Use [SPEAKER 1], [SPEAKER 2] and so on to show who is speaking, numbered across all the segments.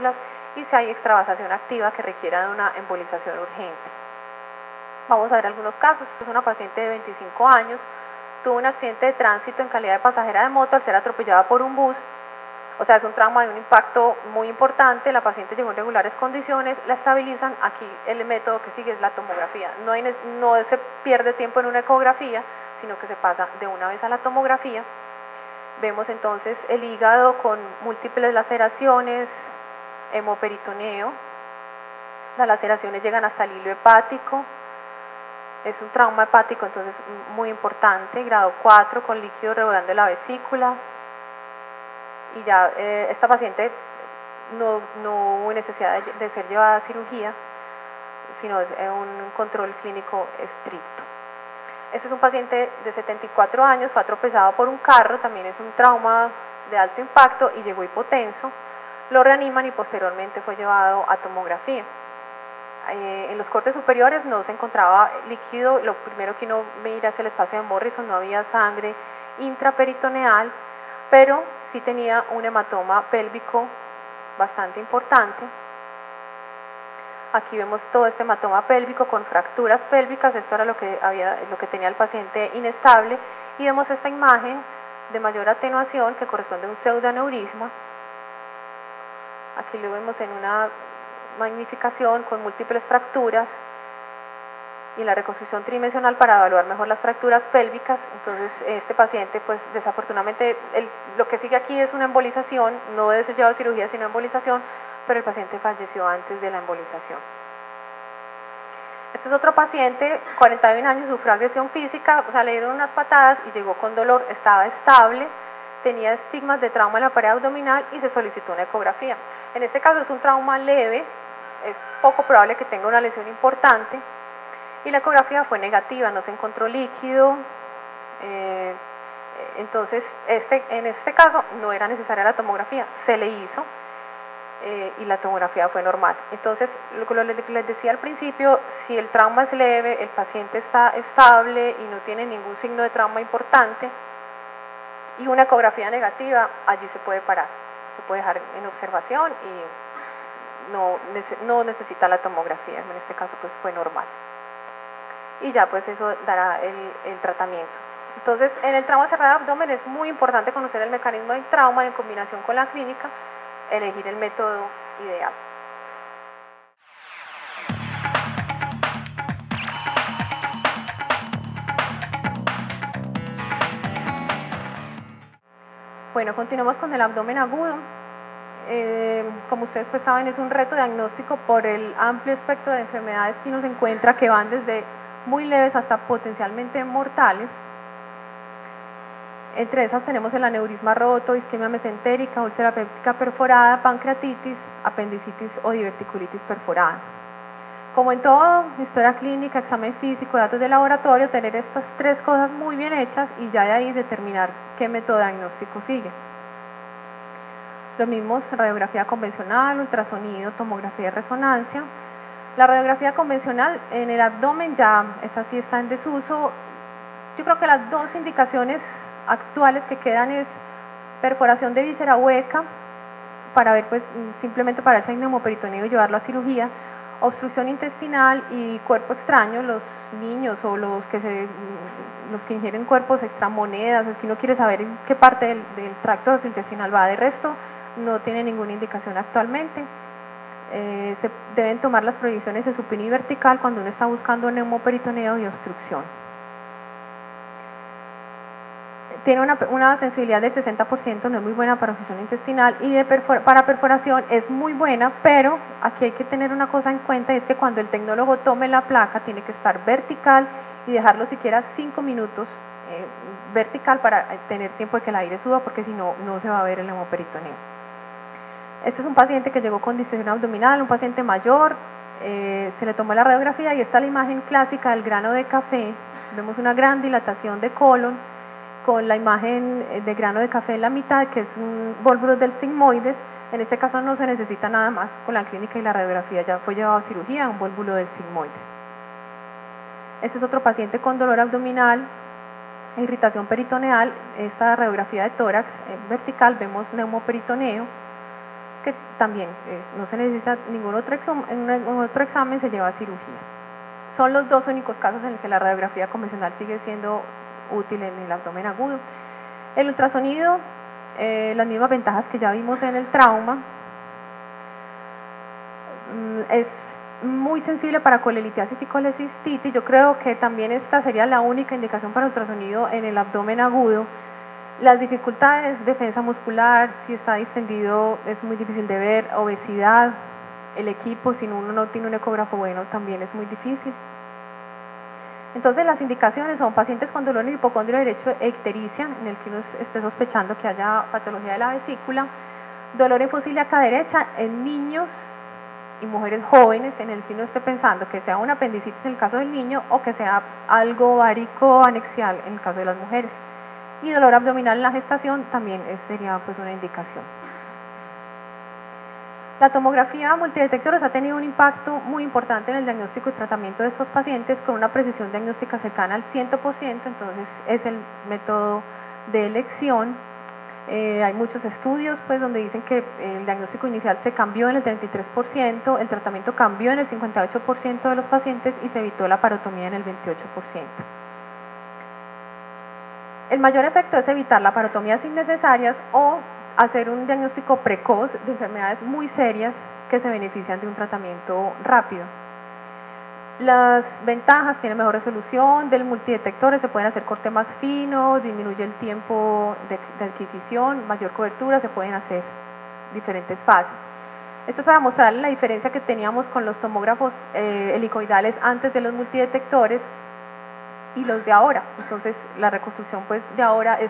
[SPEAKER 1] vesículas y si hay extravasación activa que requiera de una embolización urgente. Vamos a ver algunos casos. Es una paciente de 25 años, tuvo un accidente de tránsito en calidad de pasajera de moto al ser atropellada por un bus. O sea, es un trauma de un impacto muy importante. La paciente llegó en regulares condiciones, la estabilizan. Aquí el método que sigue es la tomografía. No se pierde tiempo en una ecografía, sino que se pasa de una vez a la tomografía. Vemos entonces el hígado con múltiples laceraciones, hemoperitoneo. Las laceraciones llegan hasta el hilo hepático. Es un trauma hepático, entonces muy importante, grado 4 con líquido rebordando en la vesícula. Y ya esta paciente no hubo necesidad de ser llevada a cirugía, sino es un control clínico estricto. Este es un paciente de 74 años, fue atropellado por un carro, también es un trauma de alto impacto y llegó hipotenso. Lo reaniman y posteriormente fue llevado a tomografía. En los cortes superiores no se encontraba líquido, lo primero que uno mira es el espacio de Morrison, no había sangre intraperitoneal, pero sí tenía un hematoma pélvico bastante importante. Aquí vemos todo este hematoma pélvico con fracturas pélvicas, esto era lo que tenía el paciente inestable, y vemos esta imagen de mayor atenuación que corresponde a un pseudoaneurisma. Aquí lo vemos en una magnificación con múltiples fracturas y la reconstrucción tridimensional para evaluar mejor las fracturas pélvicas. Entonces este paciente, pues desafortunadamente lo que sigue aquí es una embolización, no debe ser llevado a cirugía sino embolización, pero el paciente falleció antes de la embolización. Este es otro paciente, 41 años, sufrió agresión física, o sea, le dieron unas patadas y llegó con dolor, estaba estable, tenía estigmas de trauma en la pared abdominal y se solicitó una ecografía. En este caso es un trauma leve, es poco probable que tenga una lesión importante y la ecografía fue negativa, no se encontró líquido, entonces en este caso no era necesaria la tomografía, se le hizo y la tomografía fue normal. Entonces, lo que les decía al principio, si el trauma es leve, el paciente está estable y no tiene ningún signo de trauma importante y una ecografía negativa, allí se puede parar, se puede dejar en observación y no necesita la tomografía, en este caso pues fue normal. Y ya pues eso dará el tratamiento. Entonces, en el trauma cerrado de abdomen es muy importante conocer el mecanismo del trauma y en combinación con la clínica, elegir el método ideal. Bueno, continuamos con el abdomen agudo. Como ustedes pues saben, es un reto diagnóstico por el amplio espectro de enfermedades que uno se encuentra, que van desde muy leves hasta potencialmente mortales. Entre esas tenemos el aneurisma roto, isquemia mesentérica, úlcera péptica perforada, pancreatitis, apendicitis o diverticulitis perforada. Como en todo, historia clínica, examen físico, datos de laboratorio, tener estas tres cosas muy bien hechas y ya de ahí determinar qué método diagnóstico sigue. Lo mismo, radiografía convencional, ultrasonido, tomografía de resonancia. La radiografía convencional en el abdomen ya, esa sí está en desuso. Yo creo que las dos indicaciones actuales que quedan es perforación de víscera hueca para ver pues simplemente para ese neumoperitoneo y llevarlo a cirugía, obstrucción intestinal y cuerpo extraño, los niños o los que ingieren cuerpos extramonedas, es que uno quiere saber en qué parte del tracto gastrointestinal va. De resto no tiene ninguna indicación actualmente. Se deben tomar las proyecciones de supino y vertical cuando uno está buscando neumoperitoneo y obstrucción. Tiene una sensibilidad del 60%, no es muy buena para obstrucción intestinal, y para perforación es muy buena, pero aquí hay que tener una cosa en cuenta, y es que cuando el tecnólogo tome la placa tiene que estar vertical y dejarlo siquiera 5 minutos vertical para tener tiempo de que el aire suba, porque si no, no se va a ver el neumoperitoneo. Este es un paciente que llegó con distensión abdominal, un paciente mayor, se le tomó la radiografía y esta es la imagen clásica del grano de café. Vemos una gran dilatación de colon, con la imagen de grano de café en la mitad, que es un vólvulo del sigmoides. En este caso no se necesita nada más, con la clínica y la radiografía ya fue llevado a cirugía, un vólvulo del sigmoides. Este es otro paciente con dolor abdominal, irritación peritoneal. Esta radiografía de tórax vertical, vemos neumoperitoneo. que también no se necesita ningún otro examen, se lleva a cirugía. Son los dos únicos casos en los que la radiografía convencional sigue siendo útil en el abdomen agudo. El ultrasonido, las mismas ventajas que ya vimos en el trauma, es muy sensible para colelitiasis y colecistitis. Yo creo que también esta sería la única indicación para ultrasonido en el abdomen agudo. Las dificultades, defensa muscular, si está distendido es muy difícil de ver, obesidad, el equipo, si uno no tiene un ecógrafo bueno también es muy difícil. Entonces las indicaciones son pacientes con dolor en el hipocondrio derecho e ictericia, en el que uno esté sospechando que haya patología de la vesícula, dolor en fosa ilíaca derecha en niños y mujeres jóvenes, en el que uno esté pensando que sea una apendicitis en el caso del niño o que sea algo várico anexial en el caso de las mujeres. Y dolor abdominal en la gestación también sería pues una indicación. La tomografía multidetectores ha tenido un impacto muy importante en el diagnóstico y tratamiento de estos pacientes con una precisión diagnóstica cercana al 100%, entonces es el método de elección. Hay muchos estudios pues donde dicen que el diagnóstico inicial se cambió en el 33%, el tratamiento cambió en el 58% de los pacientes y se evitó la parotomía en el 28%. El mayor efecto es evitar las parotomías innecesarias o hacer un diagnóstico precoz de enfermedades muy serias que se benefician de un tratamiento rápido. Las ventajas: tiene mejor resolución del multidetector, se pueden hacer corte más fino, disminuye el tiempo de adquisición, mayor cobertura, se pueden hacer diferentes fases. Esto es para mostrarles la diferencia que teníamos con los tomógrafos helicoidales antes de los multidetectores y los de ahora. Entonces la reconstrucción pues de ahora es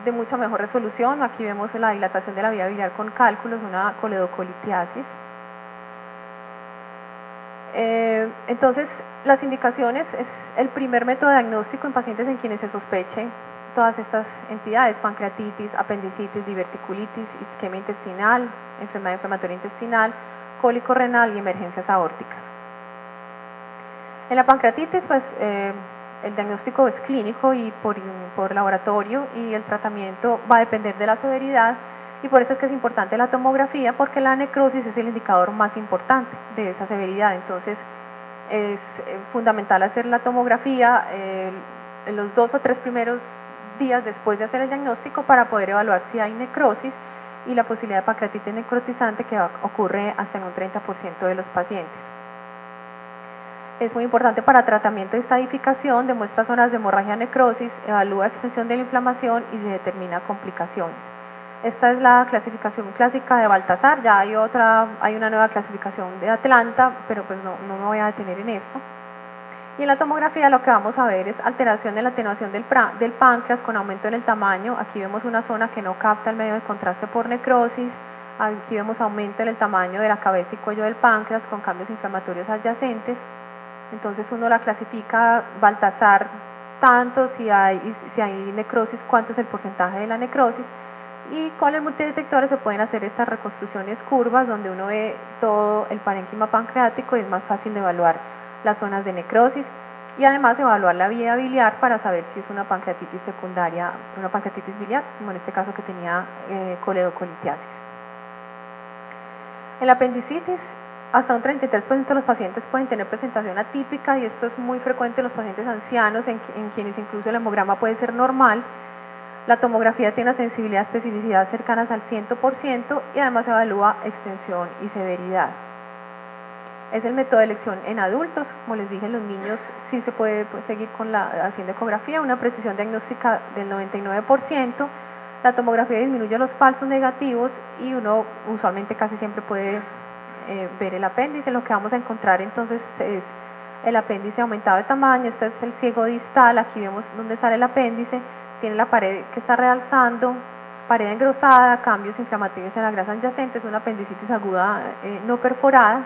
[SPEAKER 1] de mucha mejor resolución. Aquí vemos la dilatación de la vía biliar con cálculos, una coledocolitiasis. Entonces las indicaciones: es el primer método de diagnóstico en pacientes en quienes se sospeche todas estas entidades: pancreatitis, apendicitis, diverticulitis, isquemia intestinal, enfermedad inflamatoria intestinal, cólico renal y emergencias aórticas. En la pancreatitis pues el diagnóstico es clínico y por laboratorio, y el tratamiento va a depender de la severidad, y por eso es que es importante la tomografía, porque la necrosis es el indicador más importante de esa severidad. Entonces es fundamental hacer la tomografía en los 2 o 3 primeros días después de hacer el diagnóstico para poder evaluar si hay necrosis y la posibilidad de pancreatitis necrotizante, que ocurre hasta en un 30% de los pacientes. Es muy importante para tratamiento de estadificación, demuestra zonas de hemorragia necrosis, evalúa extensión de la inflamación y se determina complicaciones. Esta es la clasificación clásica de Baltasar. Ya hay una nueva clasificación de Atlanta, pero pues no me voy a detener en esto. Y en la tomografía lo que vamos a ver es alteración en la atenuación del páncreas con aumento en el tamaño. Aquí vemos una zona que no capta el medio de contraste por necrosis. Aquí vemos aumento en el tamaño de la cabeza y cuello del páncreas con cambios inflamatorios adyacentes. Entonces uno la clasifica Baltasar tanto, si hay necrosis, cuánto es el porcentaje de la necrosis, y con el multidetector se pueden hacer estas reconstrucciones curvas donde uno ve todo el parénquima pancreático y es más fácil de evaluar las zonas de necrosis, y además evaluar la vía biliar para saber si es una pancreatitis secundaria, una pancreatitis biliar, como en este caso que tenía coledocolitiasis. En la apendicitis, hasta un 33% de los pacientes pueden tener presentación atípica, y esto es muy frecuente en los pacientes ancianos, en quienes incluso el hemograma puede ser normal. La tomografía tiene una sensibilidad y especificidad cercanas al 100% y además evalúa extensión y severidad. Es el método de elección en adultos. Como les dije, en los niños sí se puede seguir haciendo ecografía, una precisión diagnóstica del 99%. La tomografía disminuye los falsos negativos y uno usualmente casi siempre puede ver el apéndice. Lo que vamos a encontrar entonces es el apéndice aumentado de tamaño. Este es el ciego distal. Aquí vemos dónde sale el apéndice. Tiene la pared que está realzando, pared engrosada, cambios inflamatorios en la grasa adyacente. Es una apendicitis aguda no perforada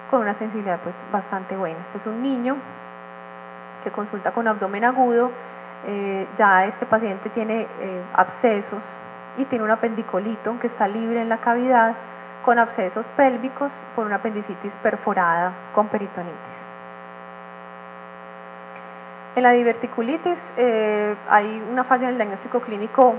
[SPEAKER 1] con una sensibilidad pues bastante buena. Este es un niño que consulta con abdomen agudo. Ya este paciente tiene abscesos y tiene un apendicolito que está libre en la cavidad, con abscesos pélvicos por una apendicitis perforada con peritonitis. En la diverticulitis hay una falla en el diagnóstico clínico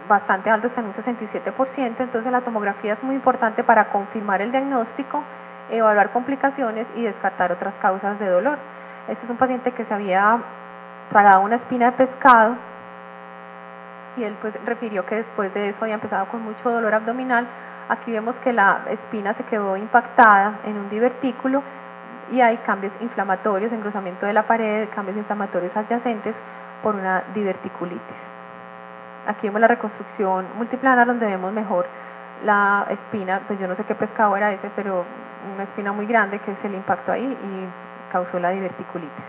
[SPEAKER 1] bastante alto, está en un 67%, entonces la tomografía es muy importante para confirmar el diagnóstico, evaluar complicaciones y descartar otras causas de dolor. Este es un paciente que se había tragado una espina de pescado y él pues refirió que después de eso había empezado con mucho dolor abdominal. Aquí vemos que la espina se quedó impactada en un divertículo y hay cambios inflamatorios, engrosamiento de la pared, cambios inflamatorios adyacentes por una diverticulitis. Aquí vemos la reconstrucción multiplanar donde vemos mejor la espina, pues yo no sé qué pescado era ese, pero una espina muy grande que se le impactó ahí y causó la diverticulitis.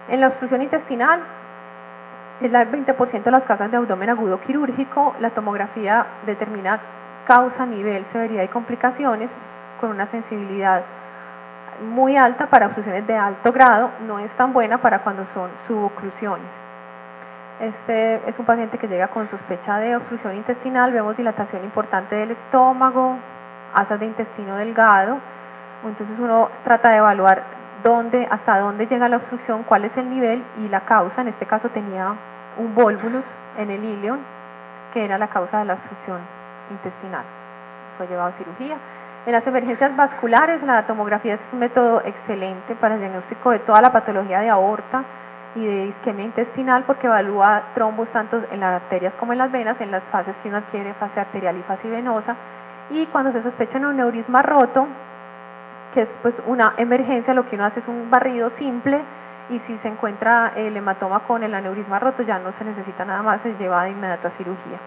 [SPEAKER 1] En la obstrucción intestinal, es el 20% de las causas de abdomen agudo quirúrgico. La tomografía determina causa, nivel, severidad y complicaciones con una sensibilidad muy alta para obstrucciones de alto grado, no es tan buena para cuando son suboclusiones. Este es un paciente que llega con sospecha de obstrucción intestinal, vemos dilatación importante del estómago, asas de intestino delgado, entonces uno trata de evaluar hasta dónde llega la obstrucción, cuál es el nivel y la causa. En este caso tenía un volvulus en el ileón, que era la causa de la obstrucción intestinal. Fue llevado a cirugía. En las emergencias vasculares, la tomografía es un método excelente para el diagnóstico de toda la patología de aorta y de isquemia intestinal, porque evalúa trombos tanto en las arterias como en las venas, en las fases que uno adquiere, fase arterial y fase venosa. Y cuando se sospecha un aneurisma roto, que es pues una emergencia, lo que uno hace es un barrido simple, y si se encuentra el hematoma con el aneurisma roto ya no se necesita nada más, se lleva de inmediato a cirugía.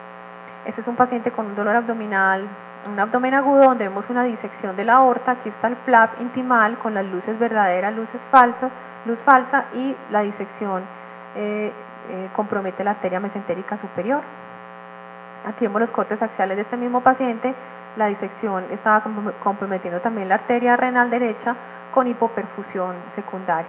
[SPEAKER 1] Este es un paciente con un dolor abdominal, un abdomen agudo, donde vemos una disección de la aorta. Aquí está el flap intimal con las luces verdaderas, luces falsas, luz falsa, y la disección compromete la arteria mesentérica superior. Aquí vemos los cortes axiales de este mismo paciente. La disección estaba comprometiendo también la arteria renal derecha con hipoperfusión secundaria.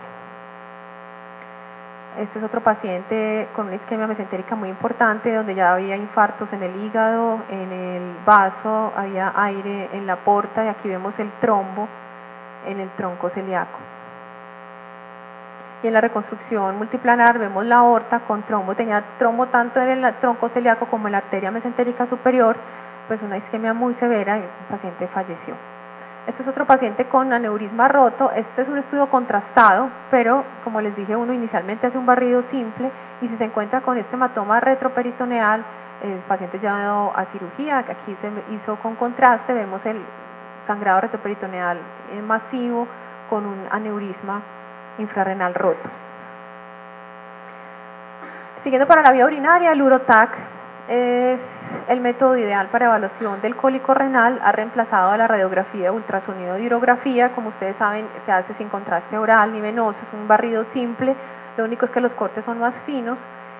[SPEAKER 1] Este es otro paciente con una isquemia mesentérica muy importante, donde ya había infartos en el hígado, en el vaso, había aire en la porta, y aquí vemos el trombo en el tronco celíaco. Y en la reconstrucción multiplanar vemos la aorta con trombo, tenía trombo tanto en el tronco celíaco como en la arteria mesentérica superior, pues una isquemia muy severa, y el paciente falleció. Este es otro paciente con aneurisma roto. Este es un estudio contrastado, pero como les dije, uno inicialmente hace un barrido simple, y si se encuentra con este hematoma retroperitoneal, el paciente llevado a cirugía. Aquí se hizo con contraste, vemos el sangrado retroperitoneal masivo con un aneurisma infrarrenal roto. Siguiendo para la vía urinaria, el Urotac es el método ideal para evaluación del cólico renal. Ha reemplazado a la radiografía de ultrasonido de urografía. Como ustedes saben, se hace sin contraste oral ni venoso, es un barrido simple, lo único es que los cortes son más finos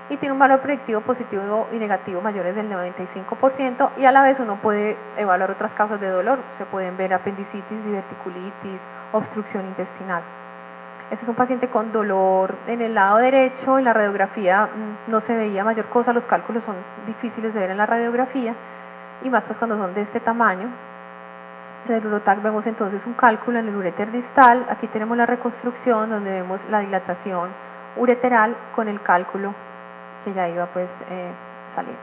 [SPEAKER 1] y tiene un valor predictivo positivo y negativo mayores del 95%, y a la vez uno puede evaluar otras causas de dolor. Se pueden ver apendicitis, diverticulitis, obstrucción intestinal. Este es un paciente con dolor en el lado derecho. En la radiografía no se veía mayor cosa, los cálculos son difíciles de ver en la radiografía, y más pues cuando son de este tamaño. En el Urotac vemos entonces un cálculo en el uréter distal. Aquí tenemos la reconstrucción donde vemos la dilatación ureteral con el cálculo que ya iba pues saliendo.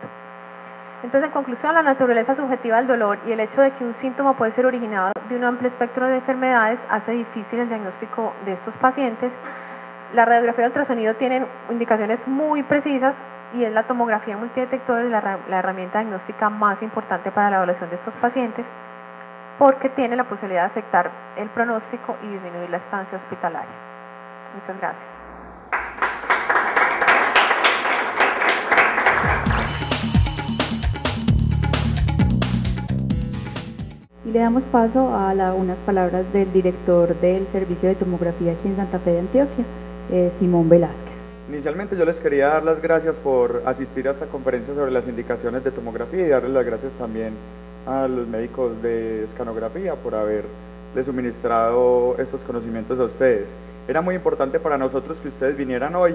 [SPEAKER 1] Entonces, en conclusión, la naturaleza subjetiva del dolor y el hecho de que un síntoma puede ser originado de un amplio espectro de enfermedades hace difícil el diagnóstico de estos pacientes. La radiografía y el ultrasonido tienen indicaciones muy precisas, y es la tomografía multidetector la herramienta diagnóstica más importante para la evaluación de estos pacientes, porque tiene la posibilidad de afectar el pronóstico y disminuir la estancia hospitalaria. Muchas gracias.
[SPEAKER 2] Y le damos paso a unas palabras del director del servicio de tomografía aquí en Santa Fe de Antioquia, Simón Velázquez.
[SPEAKER 3] Inicialmente yo les quería dar las gracias por asistir a esta conferencia sobre las indicaciones de tomografía, y darles las gracias también a los médicos de escanografía por haberles suministrado estos conocimientos a ustedes. Era muy importante para nosotros que ustedes vinieran hoy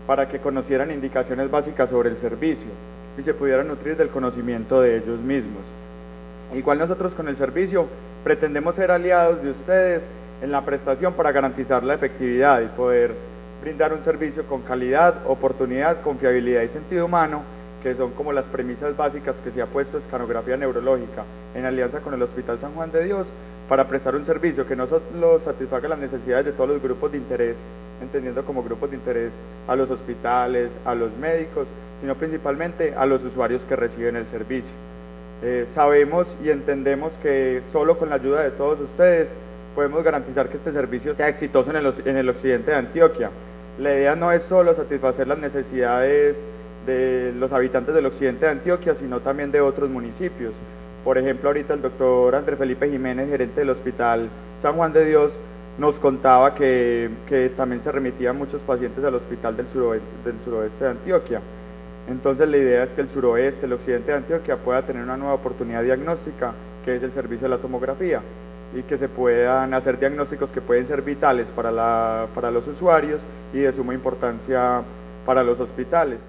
[SPEAKER 3] para que conocieran indicaciones básicas sobre el servicio y se pudieran nutrir del conocimiento de ellos mismos. Igual nosotros con el servicio pretendemos ser aliados de ustedes en la prestación para garantizar la efectividad y poder brindar un servicio con calidad, oportunidad, confiabilidad y sentido humano, que son como las premisas básicas que se ha puesto Escanografía Neurológica en alianza con el Hospital San Juan de Dios para prestar un servicio que no solo satisfaga las necesidades de todos los grupos de interés, entendiendo como grupos de interés a los hospitales, a los médicos, sino principalmente a los usuarios que reciben el servicio. Sabemos y entendemos que solo con la ayuda de todos ustedes podemos garantizar que este servicio sea exitoso en el occidente de Antioquia. La idea no es solo satisfacer las necesidades de los habitantes del occidente de Antioquia, sino también de otros municipios. Por ejemplo, ahorita el doctor Andrés Felipe Jiménez, gerente del Hospital San Juan de Dios, nos contaba que también se remitían muchos pacientes al hospital del suroeste de Antioquia. Entonces la idea es que el suroeste, el occidente de Antioquia pueda tener una nueva oportunidad diagnóstica, que es el servicio de la tomografía, y que se puedan hacer diagnósticos que pueden ser vitales para los usuarios y de suma importancia para los hospitales.